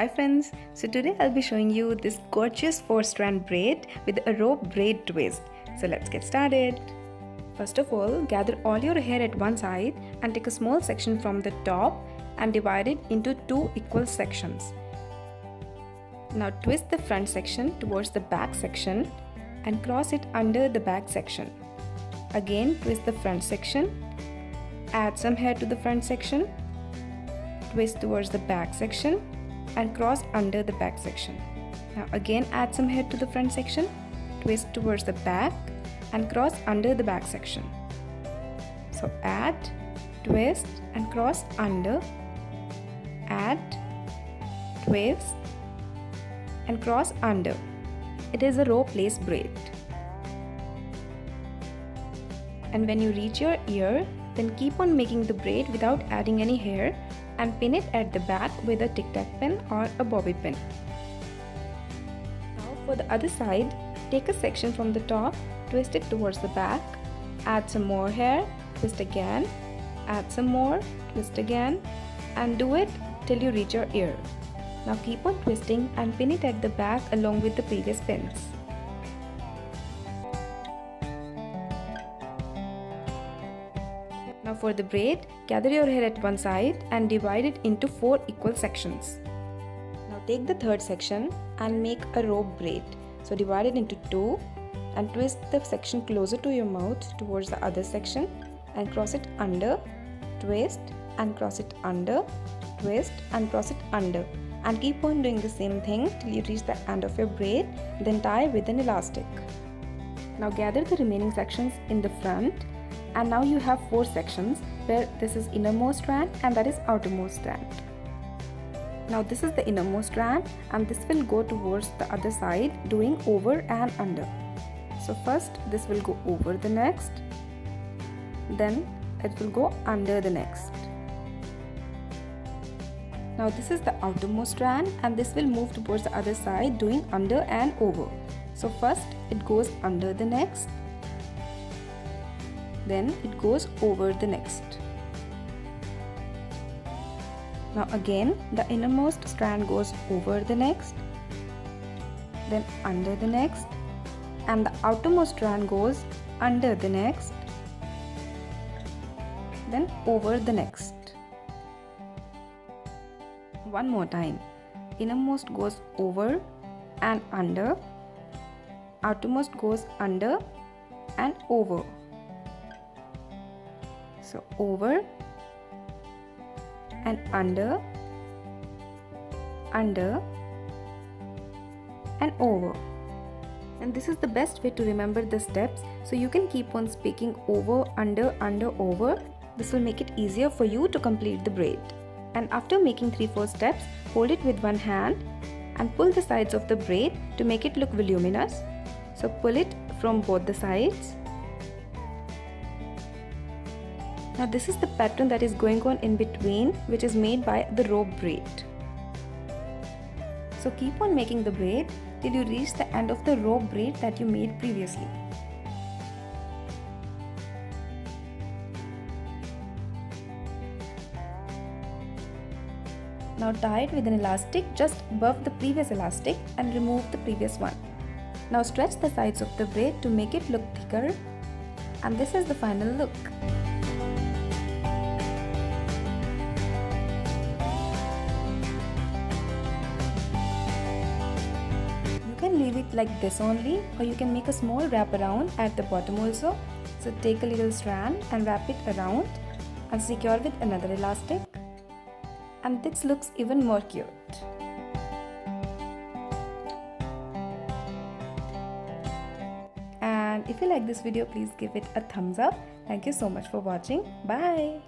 Hi friends, so today I'll be showing you this gorgeous 4-strand braid with a rope braid twist. So let's get started. First of all, gather all your hair at one side and take a small section from the top and divide it into 2 equal sections. Now twist the front section towards the back section and cross it under the back section. Again twist the front section, add some hair to the front section, twist towards the back section and cross under the back section. Now again add some hair to the front section, twist towards the back and cross under the back section. So add, twist and cross under, add, twist and cross under. It is a rope lace braid. And when you reach your ear, then keep on making the braid without adding any hair and pin it at the back with a tic-tac pin or a bobby pin. Now for the other side, take a section from the top, twist it towards the back, add some more hair, twist again, add some more, twist again, and do it till you reach your ear. Now keep on twisting and pin it at the back along with the previous pins. Now for the braid, gather your hair at one side and divide it into 4 equal sections. Now take the third section and make a rope braid. So divide it into 2 and twist the section closer to your mouth towards the other section and cross it under, twist and cross it under, twist and cross it under, and keep on doing the same thing till you reach the end of your braid, then tie with an elastic. Now gather the remaining sections in the front. And now you have 4 sections where this is innermost strand and that is outermost strand. Now this is the innermost strand and this will go towards the other side doing over and under. So first this will go over the next, then it will go under the next. Now this is the outermost strand and this will move towards the other side doing under and over. So first it goes under the next, then it goes over the next. Now again the innermost strand goes over the next, then under the next, and the outermost strand goes under the next, then over the next. One more time. Innermost goes over and under, outermost goes under and over. So over and under and over. And this is the best way to remember the steps, so you can keep on speaking over, under, over. This will make it easier for you to complete the braid. And after making 3-4 steps, hold it with one hand and pull the sides of the braid to make it look voluminous. So pull it from both the sides. Now this is the pattern that is going on in between, which is made by the rope braid. So keep on making the braid till you reach the end of the rope braid that you made previously. Now tie it with an elastic just above the previous elastic and remove the previous one. Now stretch the sides of the braid to make it look thicker, and this is the final look. You can leave it like this only, or you can make a small wrap around at the bottom also. So take a little strand and wrap it around and secure with another elastic, and this looks even more cute. And if you like this video, please give it a thumbs up. Thank you so much for watching. Bye.